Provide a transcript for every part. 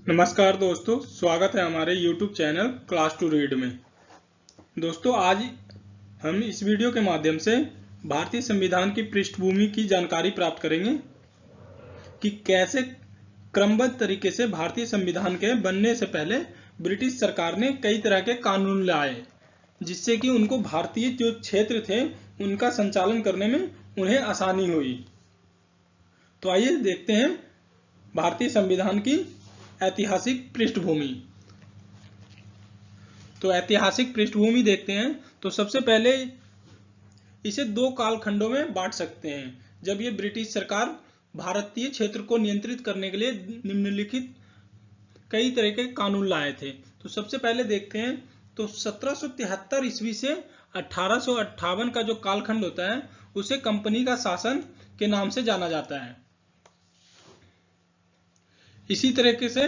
नमस्कार दोस्तों, स्वागत है हमारे YouTube channel class to read में। दोस्तों, आज हम इस वीडियो के माध्यम से भारतीय संविधान की पृष्ठभूमि की जानकारी प्राप्त करेंगे कि कैसे क्रमबद्ध तरीके से भारतीय संविधान के बनने से पहले ब्रिटिश सरकार ने कई तरह के कानून लाए, जिससे कि उनको भारतीय जो क्षेत्र थे उनका संचालन करने में उन्हें आसानी हुई। तो आइए देखते हैं भारतीय संविधान की ऐतिहासिक पृष्ठभूमि। तो ऐतिहासिक पृष्ठभूमि देखते हैं तो सबसे पहले इसे दो कालखंडों में बांट सकते हैं, जब ये ब्रिटिश सरकार भारतीय क्षेत्र को नियंत्रित करने के लिए निम्नलिखित कई तरह के कानून लाए थे। तो सबसे पहले देखते हैं तो 1773 ईस्वी से 1858 का जो कालखंड होता है उसे कंपनी का शासन के नाम से जाना जाता है। इसी तरीके से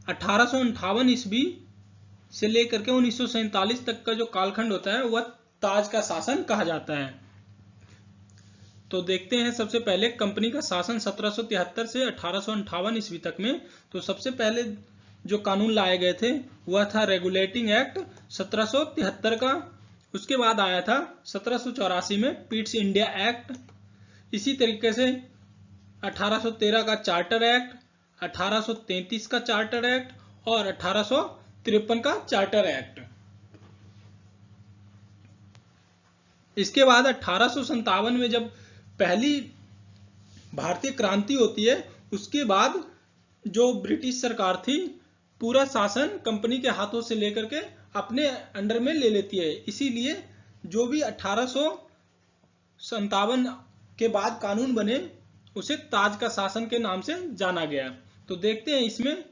1858 ईस्वी से लेकर के 1947 तक का जो कालखंड होता है वह ताज का शासन कहा जाता है। तो देखते हैं सबसे पहले कंपनी का शासन 1773 से 1858 ईस्वी तक में। तो सबसे पहले जो कानून लाए गए थे वह था रेगुलेटिंग एक्ट 1773 का। उसके बाद आया था 1784 में पिट्स इंडिया एक्ट। इसी तरीके से 1813 का चार्टर एक्ट, 1833 का चार्टर एक्ट और 1853 का चार्टर एक्ट। इसके बाद 1857 में जब पहली भारतीय क्रांति होती है, उसके बाद जो ब्रिटिश सरकार थी पूरा शासन कंपनी के हाथों से लेकर के अपने अंडर में ले लेती है। इसीलिए जो भी 1857 के बाद कानून बने उसे ताज का शासन के नाम से जाना गया। तो देखते हैं इसमें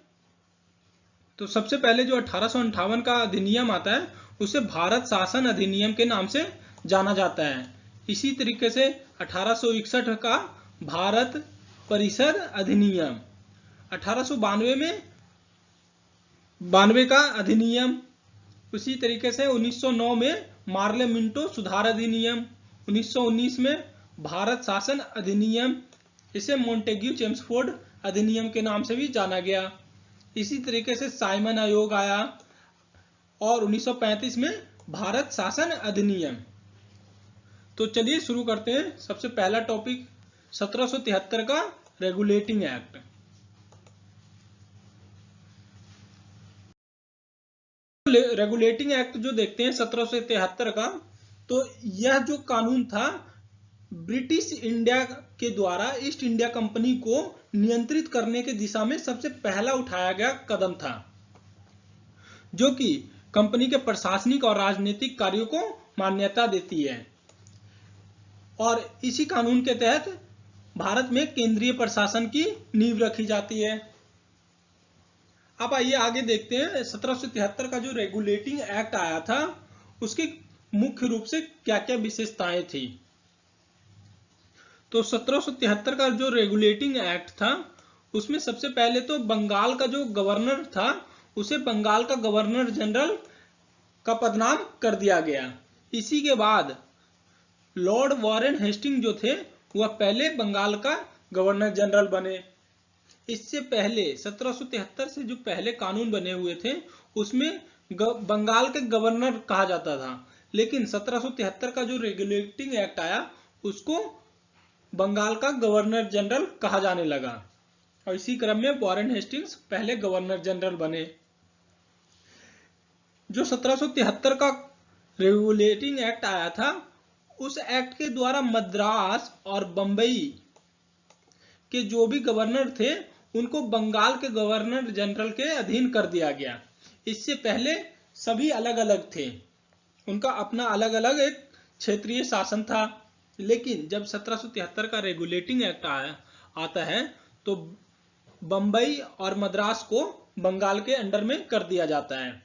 तो सबसे पहले जो 1858 का अधिनियम आता है उसे भारत शासन अधिनियम के नाम से जाना जाता है। इसी तरीके से 1861 का भारत परिषद अधिनियम, 1892 में 92 का अधिनियम, उसी तरीके से 1909 में मार्ले मिंटो सुधार अधिनियम, 1919 में भारत शासन अधिनियम, इसे मोंटेग्यू चेम्सफोर्ड अधिनियम के नाम से भी जाना गया। इसी तरीके से साइमन आयोग आया और 1935 में भारत शासन अधिनियम। तो चलिए शुरू करते हैं। सबसे पहला टॉपिक 1773 का रेगुलेटिंग एक्ट। रेगुलेटिंग एक्ट जो देखते हैं 1773 का, तो यह जो कानून था ब्रिटिश इंडिया के द्वारा ईस्ट इंडिया कंपनी को नियंत्रित करने की दिशा में सबसे पहला उठाया गया कदम था, जो कि कंपनी के प्रशासनिक और राजनीतिक कार्यों को मान्यता देती है। और इसी कानून के तहत भारत में केंद्रीय प्रशासन की नींव रखी जाती है। अब आइए आगे देखते हैं 1773 का जो रेगुलेटिंग एक्ट आया था उसकी मुख्य रूप से क्या क्या विशेषताएं थी। तो 1773 का जो रेगुलेटिंग एक्ट था उसमें सबसे पहले तो बंगाल का जो गवर्नर था उसे बंगाल का गवर्नर जनरल का पदनाम कर दिया गया। इसी के बाद लॉर्ड वॉरेन हेस्टिंग जो थे वह पहले बंगाल का गवर्नर जनरल बने। इससे पहले 1773 से जो पहले कानून बने हुए थे उसमें बंगाल के गवर्नर कहा जाता था, लेकिन 1773 का जो रेगुलेटिंग एक्ट आया उसको बंगाल का गवर्नर जनरल कहा जाने लगा और इसी क्रम में वॉरेन हेस्टिंग्स पहले गवर्नर जनरल बने। जो 1773 का रेगुलेटिंग एक्ट आया था उस एक्ट के द्वारा मद्रास और बंबई के जो भी गवर्नर थे उनको बंगाल के गवर्नर जनरल के अधीन कर दिया गया। इससे पहले सभी अलग अलग थे, उनका अपना अलग अलग एक क्षेत्रीय शासन था। लेकिन जब 1773 का रेगुलेटिंग एक्ट आता है तो बंबई और मद्रास को बंगाल के अंडर में कर दिया जाता है।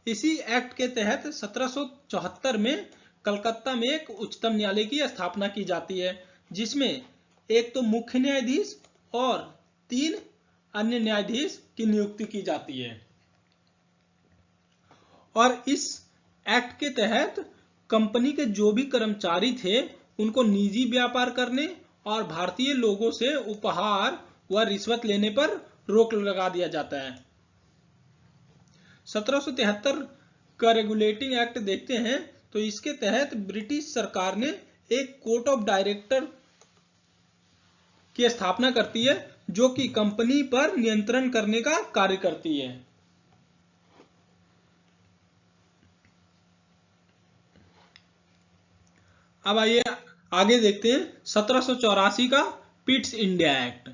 इसी एक्ट के तहत 1774 में कलकत्ता में एक उच्चतम न्यायालय की स्थापना की जाती है, जिसमें एक तो मुख्य न्यायाधीश और 3 अन्य न्यायाधीश की नियुक्ति की जाती है। और इस एक्ट के तहत कंपनी के जो भी कर्मचारी थे उनको निजी व्यापार करने और भारतीय लोगों से उपहार व रिश्वत लेने पर रोक लगा दिया जाता है। 1773 का रेगुलेटिंग एक्ट देखते हैं तो इसके तहत ब्रिटिश सरकार ने एक कोर्ट ऑफ डायरेक्टर की स्थापना करती है जो कि कंपनी पर नियंत्रण करने का कार्य करती है। अब आइए आगे देखते हैं 1784 का पिट्स इंडिया एक्ट।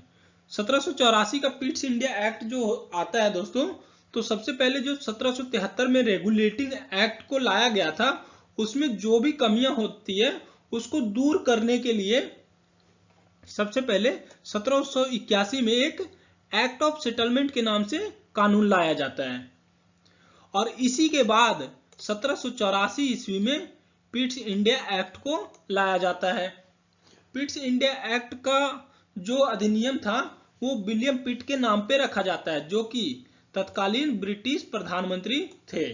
1784 का पिट्स इंडिया एक्ट जो आता है दोस्तों, तो सबसे पहले जो 1773 में रेगुलेटिंग एक्ट को लाया गया था उसमें जो भी कमियां होती है उसको दूर करने के लिए सबसे पहले 1781 में एक एक्ट ऑफ सेटलमेंट के नाम से कानून लाया जाता है और इसी के बाद 1784 ईस्वी में पिट्स इंडिया एक्ट को लाया जाता है। पिट्स इंडिया एक्ट का जो अधिनियम था वो विलियम पिट के नाम पे रखा जाता है जो कि तत्कालीन ब्रिटिश प्रधानमंत्री थे।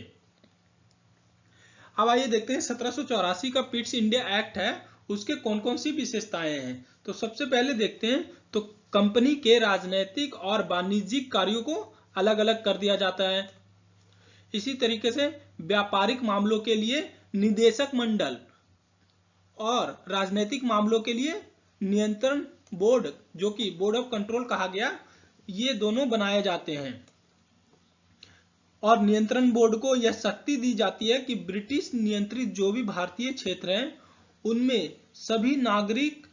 अब आइए देखते हैं 1784 का पिट्स इंडिया एक्ट है उसके कौन कौन सी विशेषताएं हैं। तो सबसे पहले देखते हैं तो कंपनी के राजनीतिक और वाणिज्यिक कार्यों को अलग अलग कर दिया जाता है। इसी तरीके से व्यापारिक मामलों के लिए निदेशक मंडल और राजनीतिक मामलों के लिए नियंत्रण बोर्ड जो कि बोर्ड ऑफ कंट्रोल कहा गया, ये दोनों बनाए जाते हैं और नियंत्रण बोर्ड को यह शक्ति दी जाती है कि ब्रिटिश नियंत्रित जो भी भारतीय क्षेत्र हैं उनमें सभी नागरिक,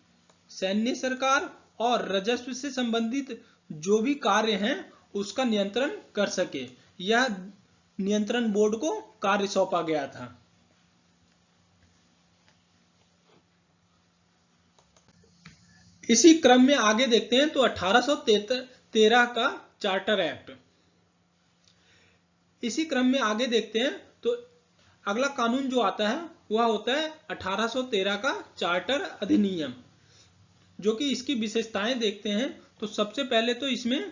सैन्य सरकार और राजस्व से संबंधित जो भी कार्य हैं उसका नियंत्रण कर सके। यह नियंत्रण बोर्ड को कार्य सौंपा गया था। इसी क्रम में आगे देखते हैं तो 1813 का चार्टर एक्ट। इसी क्रम में आगे देखते हैं तो अगला कानून जो आता है वह होता है 1813 का चार्टर अधिनियम, जो कि इसकी विशेषताएं देखते हैं तो सबसे पहले तो इसमें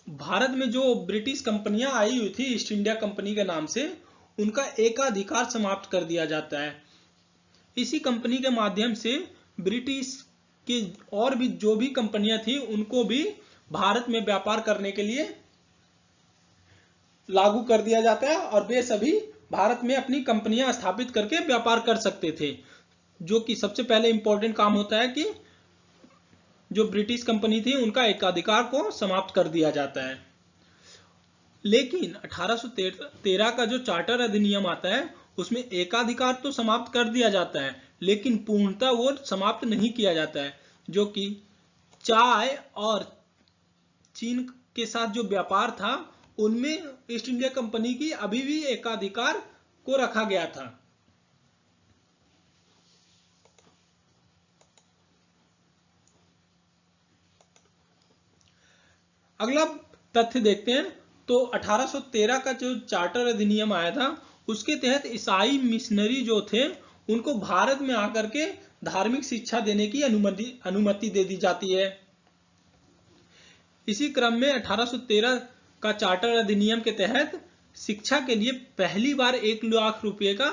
भारत में जो ब्रिटिश कंपनियां आई हुई थी ईस्ट इंडिया कंपनी के नाम से, उनका एकाधिकार समाप्त कर दिया जाता है। इसी कंपनी के माध्यम से ब्रिटिश की और भी जो भी कंपनियां थी उनको भी भारत में व्यापार करने के लिए लागू कर दिया जाता है और वे सभी भारत में अपनी कंपनियां स्थापित करके व्यापार कर सकते थे। जो कि सबसे पहले इंपॉर्टेंट काम होता है कि जो ब्रिटिश कंपनी थी उनका एकाधिकार को समाप्त कर दिया जाता है। लेकिन 1813 का जो चार्टर अधिनियम आता है उसमें एकाधिकार तो समाप्त कर दिया जाता है लेकिन पूर्णतः वो समाप्त नहीं किया जाता है। जो कि चाय और चीन के साथ जो व्यापार था उनमें ईस्ट इंडिया कंपनी की अभी भी एकाधिकार को रखा गया था। अगला तथ्य देखते हैं तो 1813 का जो चार्टर अधिनियम आया था उसके तहत ईसाई मिशनरी जो थे उनको भारत में आकर के धार्मिक शिक्षा देने की अनुमति दे दी जाती है। इसी क्रम में 1813 का चार्टर अधिनियम के तहत शिक्षा के लिए पहली बार 1 लाख रुपए का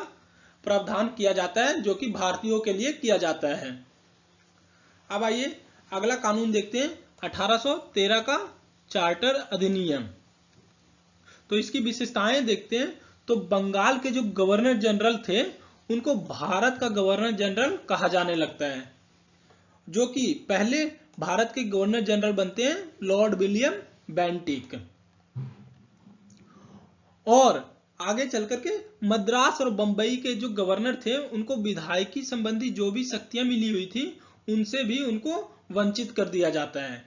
प्रावधान किया जाता है जो कि भारतीयों के लिए किया जाता है। अब आइए अगला कानून देखते हैं 1813 का चार्टर अधिनियम। तो इसकी विशेषताएं देखते हैं तो बंगाल के जो गवर्नर जनरल थे उनको भारत का गवर्नर जनरल कहा जाने लगता है। जो कि पहले भारत के गवर्नर जनरल बनते हैं लॉर्ड विलियम बेंटिक। और आगे चल करके मद्रास और बंबई के जो गवर्नर थे उनको विधायकी संबंधी जो भी शक्तियां मिली हुई थी उनसे भी उनको वंचित कर दिया जाता है।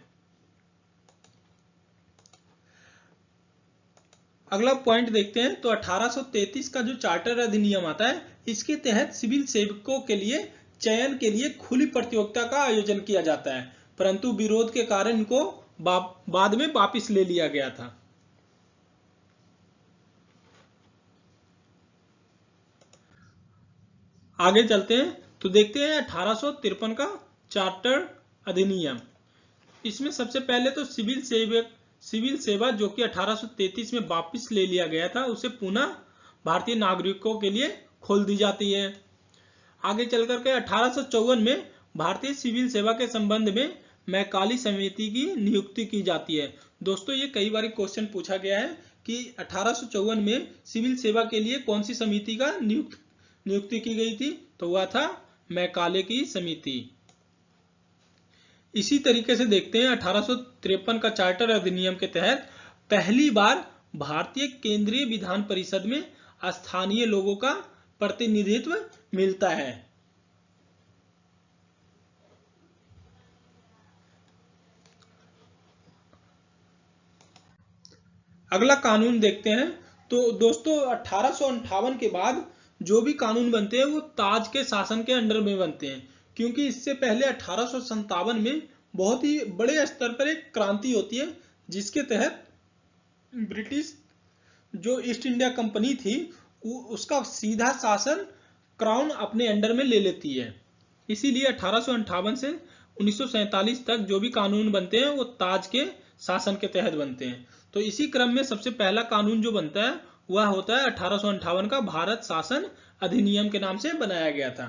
अगला पॉइंट देखते हैं तो 1833 का जो चार्टर अधिनियम आता है इसके तहत सिविल सेवकों के लिए चयन के लिए खुली प्रतियोगिता का आयोजन किया जाता है, परंतु विरोध के कारण इनको बाद में वापस ले लिया गया था। आगे चलते हैं तो देखते हैं 1853 का चार्टर अधिनियम। इसमें सबसे पहले तो सिविल सेवा जो कि 1833 में वापस ले लिया गया था उसे पुनः भारतीय नागरिकों के लिए खोल दी जाती है। आगे चल करके 1854 में भारतीय सिविल सेवा के संबंध में मैकाले समिति की नियुक्ति की जाती है। दोस्तों ये कई बार क्वेश्चन पूछा गया है कि 1854 में सिविल सेवा के लिए कौन सी समिति का नियुक्ति की गई थी, तो वह था मैकाले की समिति। इसी तरीके से देखते हैं 1853 का चार्टर अधिनियम के तहत पहली बार भारतीय केंद्रीय विधान परिषद में स्थानीय लोगों का प्रतिनिधित्व मिलता है। अगला कानून देखते हैं। तो दोस्तों 1858 के बाद जो भी कानून बनते हैं वो ताज के शासन के अंडर में बनते हैं, क्योंकि इससे पहले 1857 में बहुत ही बड़े स्तर पर एक क्रांति होती है जिसके तहत ब्रिटिश जो ईस्ट इंडिया कंपनी थी उसका सीधा शासन क्राउन अपने अंडर में ले लेती है। इसीलिए 1858 से 1947 तक जो भी कानून बनते हैं वो ताज के शासन के तहत बनते हैं। तो इसी क्रम में सबसे पहला कानून जो बनता है वह होता है 1858 का भारत शासन अधिनियम के नाम से बनाया गया था,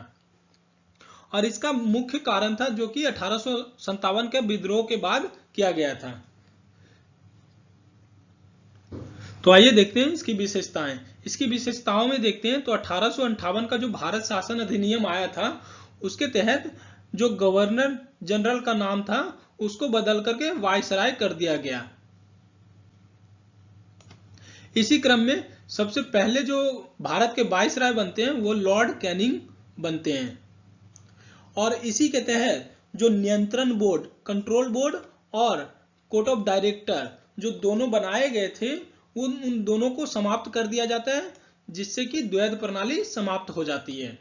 और इसका मुख्य कारण था जो कि 1857 के विद्रोह के बाद किया गया था। तो आइए देखते हैं इसकी विशेषताएं। इसकी विशेषताओं में देखते हैं तो 1858 का जो भारत शासन अधिनियम आया था उसके तहत जो गवर्नर जनरल का नाम था उसको बदल करके वायसराय कर दिया गया। इसी क्रम में सबसे पहले जो भारत के वायसराय बनते हैं वो लॉर्ड कैनिंग बनते हैं, और इसी के तहत जो नियंत्रण बोर्ड, कंट्रोल बोर्ड और कोर्ट ऑफ डायरेक्टर जो दोनों बनाए गए थे उन दोनों को समाप्त कर दिया जाता है, जिससे कि द्वैध प्रणाली समाप्त हो जाती है।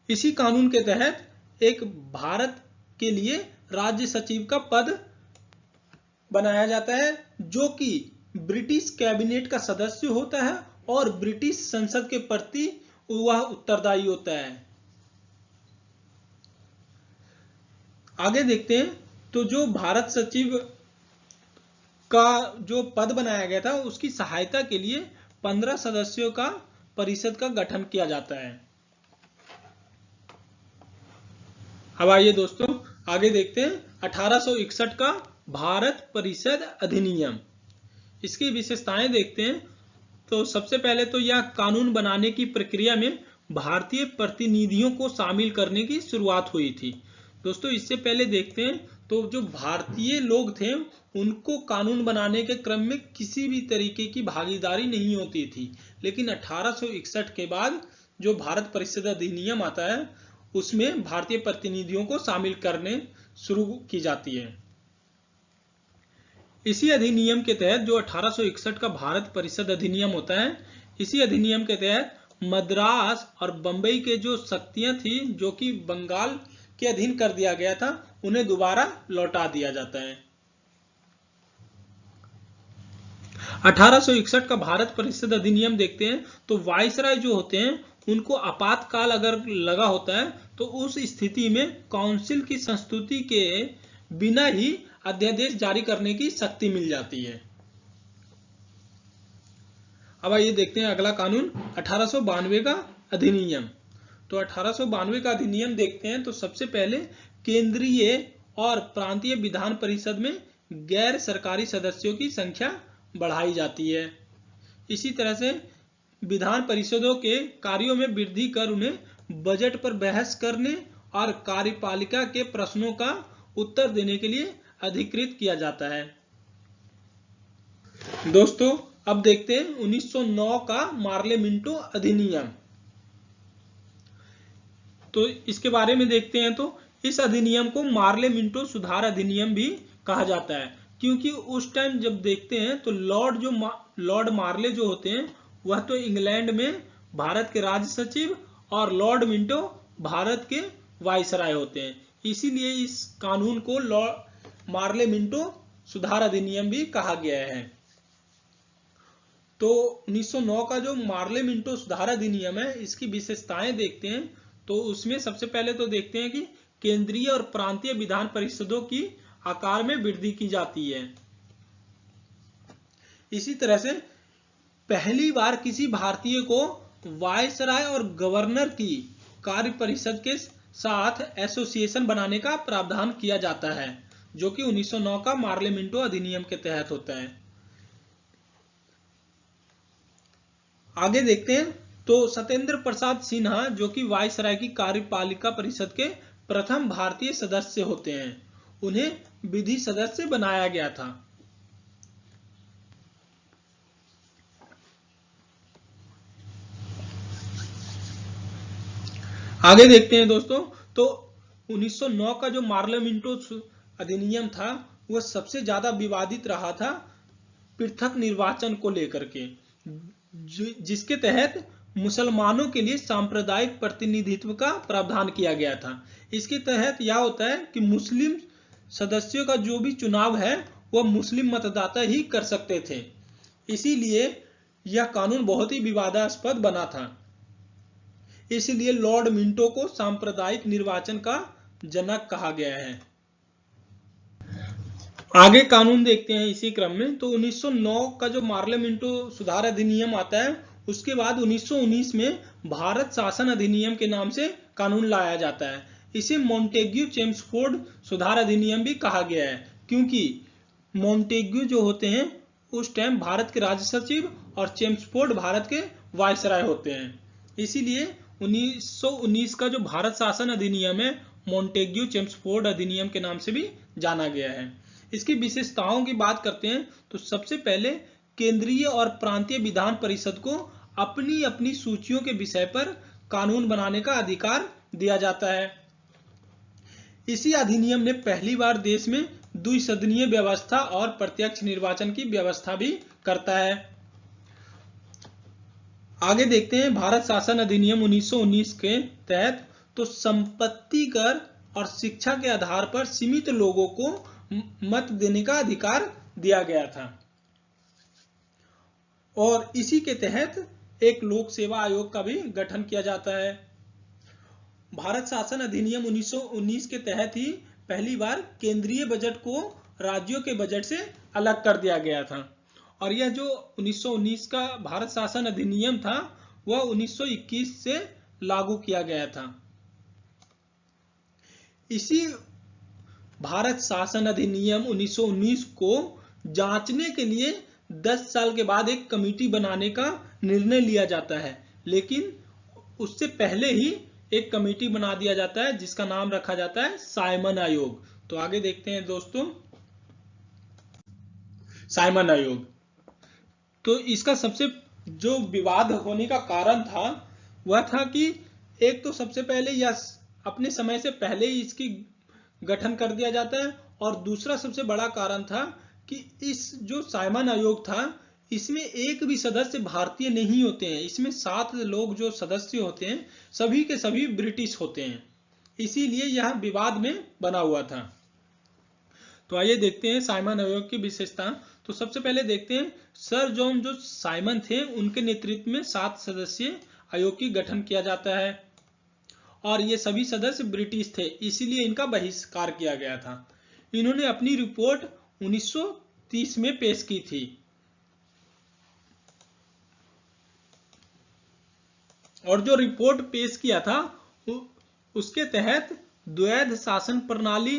इसी कानून के तहत एक भारत के लिए राज्य सचिव का पद बनाया जाता है जो कि ब्रिटिश कैबिनेट का सदस्य होता है और ब्रिटिश संसद के प्रति वह उत्तरदायी होता है। आगे देखते हैं तो जो भारत सचिव का जो पद बनाया गया था उसकी सहायता के लिए 15 सदस्यों का परिषद का गठन किया जाता है। अब आइए दोस्तों आगे देखते हैं 1861 का भारत परिषद अधिनियम। इसकी विशेषताएं देखते हैं। तो सबसे पहले तो यह कानून बनाने की प्रक्रिया में भारतीय प्रतिनिधियों को शामिल करने की शुरुआत हुई थी। दोस्तों इससे पहले देखते हैं तो जो भारतीय लोग थे उनको कानून बनाने के क्रम में किसी भी तरीके की भागीदारी नहीं होती थी, लेकिन 1861 के बाद जो भारत परिषद अधिनियम आता है उसमें भारतीय प्रतिनिधियों को शामिल करने शुरू की जाती है। इसी अधिनियम के तहत जो 1861 का भारत परिषद अधिनियम होता है, इसी अधिनियम के तहत मद्रास और बंबई के जो शक्तियां थी जो कि बंगाल के अधीन कर दिया गया था उन्हें दोबारा लौटा दिया जाता है। 1861 का भारत परिषद अधिनियम देखते हैं तो वायसराय जो होते हैं उनको आपातकाल अगर लगा होता है तो उस स्थिति में काउंसिल की संस्तुति के बिना ही अध्यादेश जारी करने की शक्ति मिल जाती है। अब आइए देखते हैं अगला कानून 1892 का अधिनियम। तो 1892 का अधिनियम देखते हैं तो सबसे पहले केंद्रीय और प्रांतीय विधान परिषद में गैर सरकारी सदस्यों की संख्या बढ़ाई जाती है। इसी तरह से विधान परिषदों के कार्यों में वृद्धि कर उन्हें बजट पर बहस करने और कार्यपालिका के प्रश्नों का उत्तर देने के लिए अधिकृत किया जाता है। दोस्तों अब देखते हैं 1909 का मार्ले मिंटो अधिनियम। तो इसके बारे में देखते हैं तो इस अधिनियम को मार्ले मिंटो सुधार अधिनियम भी कहा जाता है, क्योंकि उस टाइम जब देखते हैं तो लॉर्ड मार्ले जो होते हैं वह तो इंग्लैंड में भारत के राज्य सचिव और लॉर्ड मिंटो भारत के वायसराय होते हैं। इसीलिए इस कानून को मार्ले मिंटो सुधार अधिनियम भी कहा गया है। तो 1909 का जो मार्ले मिंटो सुधार अधिनियम है इसकी विशेषताएं देखते हैं। तो उसमें सबसे पहले तो देखते हैं कि केंद्रीय और प्रांतीय विधान परिषदों की आकार में वृद्धि की जाती है। इसी तरह से पहली बार किसी भारतीय को वायसराय और गवर्नर की कार्य परिषद के साथ एसोसिएशन बनाने का प्रावधान किया जाता है, जो कि 1909 का मार्ले मिंटो अधिनियम के तहत होता है। आगे देखते हैं तो सत्येंद्र प्रसाद सिन्हा, जो कि वायसराय की कार्यपालिका परिषद के प्रथम भारतीय सदस्य होते हैं, उन्हें विधि सदस्य बनाया गया था। आगे देखते हैं दोस्तों, तो 1909 का जो मार्ले मिंटो अधिनियम था वह सबसे ज्यादा विवादित रहा था पृथक निर्वाचन को लेकर के, जिसके तहत मुसलमानों के लिए सांप्रदायिक प्रतिनिधित्व का प्रावधान किया गया था। इसके तहत यह होता है कि मुस्लिम सदस्यों का जो भी चुनाव है वह मुस्लिम मतदाता ही कर सकते थे। इसीलिए यह कानून बहुत ही विवादास्पद बना था। इसलिए लॉर्ड मिंटो को सांप्रदायिक निर्वाचन का जनक कहा गया है। आगे कानून देखते हैं इसी क्रम में। तो 1909 का जो मार्ले मिंटो सुधार अधिनियम आता है, उसके बाद 1919 में भारत शासन अधिनियम के नाम से कानून लाया जाता है। इसे मॉन्टेग्यू चेम्सफोर्ड सुधार अधिनियम भी कहा गया है, क्योंकि मॉन्टेग्यू जो होते हैं उस टाइम भारत के राज्य सचिव और चेम्सफोर्ड भारत के वायसराय होते हैं। इसीलिए 1919 का जो भारत शासन अधिनियम है मॉन्टेग्यू चेम्सफोर्ड अधिनियम के नाम से भी जाना गया है। इसकी विशेषताओं की बात करते हैं तो सबसे पहले केंद्रीय और प्रांतीय विधान परिषद को अपनी अपनी सूचियों के विषय पर कानून बनाने का अधिकार दिया जाता है। इसी अधिनियम ने पहली बार देश में द्विसदनीय व्यवस्था और प्रत्यक्ष निर्वाचन की व्यवस्था भी करता है। आगे देखते हैं भारत शासन अधिनियम 1919 के तहत तो संपत्ति कर और शिक्षा के आधार पर सीमित लोगों को मत देने का अधिकार दिया गया था, और इसी के तहत एक लोक सेवा आयोग का भी गठन किया जाता है। भारत शासन अधिनियम 1919 के तहत ही पहली बार केंद्रीय बजट को राज्यों के बजट से अलग कर दिया गया था, और यह जो 1919 का भारत शासन अधिनियम था वह 1921 से लागू किया गया था। इसी भारत शासन अधिनियम 1919 को जांचने के लिए 10 साल के बाद एक कमेटी बनाने का निर्णय लिया जाता है, लेकिन उससे पहले ही एक कमेटी बना दिया जाता है जिसका नाम रखा जाता है साइमन आयोग। तो आगे देखते हैं दोस्तों, साइमन आयोग। तो इसका सबसे जो विवाद होने का कारण था वह था कि एक तो सबसे पहले यह अपने समय से पहले ही इसकी गठन कर दिया जाता है, और दूसरा सबसे बड़ा कारण था कि इस जो साइमन आयोग था इसमें एक भी सदस्य भारतीय नहीं होते हैं। इसमें 7 लोग जो सदस्य होते हैं सभी के सभी ब्रिटिश होते हैं, इसीलिए यह विवाद में बना हुआ था। तो आइए देखते हैं साइमन आयोग की विशेषता। तो सबसे पहले देखते हैं सर जॉन जो साइमन थे उनके नेतृत्व में 7 सदस्यीय आयोग की गठन किया जाता है, और ये सभी सदस्य ब्रिटिश थे, इसीलिए इनका बहिष्कार किया गया था। इन्होंने अपनी रिपोर्ट 1930 में पेश की थी, और जो रिपोर्ट पेश किया था उसके तहत द्वैध शासन प्रणाली,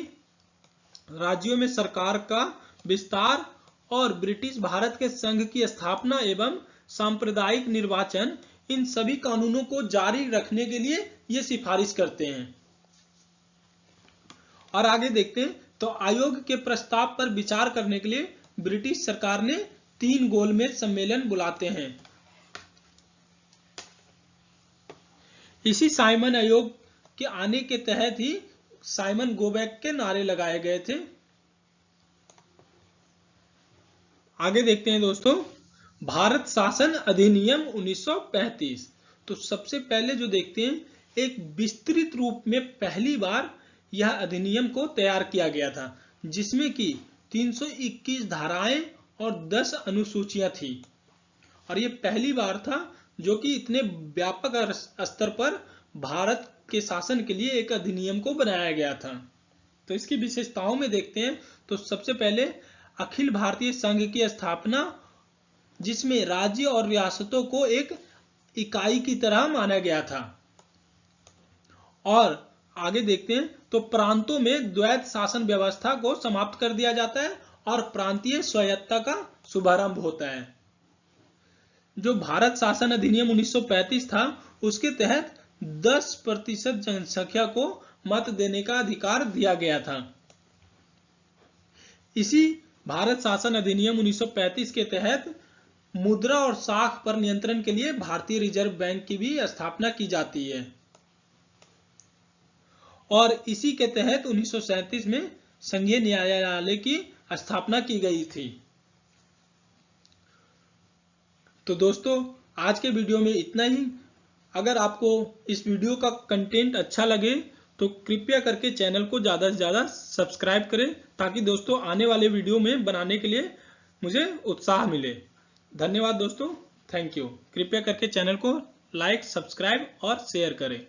राज्यों में सरकार का विस्तार और ब्रिटिश भारत के संघ की स्थापना एवं सांप्रदायिक निर्वाचन, इन सभी कानूनों को जारी रखने के लिए ये सिफारिश करते हैं। और आगे देखते हैं तो आयोग के प्रस्ताव पर विचार करने के लिए ब्रिटिश सरकार ने 3 गोलमेज सम्मेलन बुलाते हैं। इसी साइमन आयोग के आने के तहत ही साइमन गो बैक के नारे लगाए गए थे। आगे देखते हैं दोस्तों भारत शासन अधिनियम 1935। तो सबसे पहले जो देखते हैं एक विस्तृत रूप में पहली बार यह अधिनियम को तैयार किया गया था, जिसमें कि 321 धाराएं और 10 अनुसूचियां थी, और ये पहली बार था जो कि इतने व्यापक स्तर पर भारत के शासन के लिए एक अधिनियम को बनाया गया था। तो इसकी विशेषताओं में देखते हैं तो सबसे पहले अखिल भारतीय संघ की स्थापना, जिसमें राज्य और रियासतों को एक इकाई की तरह माना गया था, और आगे देखते हैं तो प्रांतों में द्वैत शासन व्यवस्था को समाप्त कर दिया जाता है और प्रांतीय स्वायत्तता का शुभारंभ होता है। जो भारत शासन अधिनियम 1935 था उसके तहत 10% जनसंख्या को मत देने का अधिकार दिया गया था। इसी भारत शासन अधिनियम 1935 के तहत मुद्रा और साख पर नियंत्रण के लिए भारतीय रिजर्व बैंक की भी स्थापना की जाती है और इसी के तहत 1937 में संघीय न्यायालय की स्थापना की गई थी। तो दोस्तों आज के वीडियो में इतना ही। अगर आपको इस वीडियो का कंटेंट अच्छा लगे तो कृपया करके चैनल को ज़्यादा से ज़्यादा सब्सक्राइब करें ताकि दोस्तों आने वाले वीडियो में बनाने के लिए मुझे उत्साह मिले। धन्यवाद दोस्तों, थैंक यू। कृपया करके चैनल को लाइक, सब्सक्राइब और शेयर करें।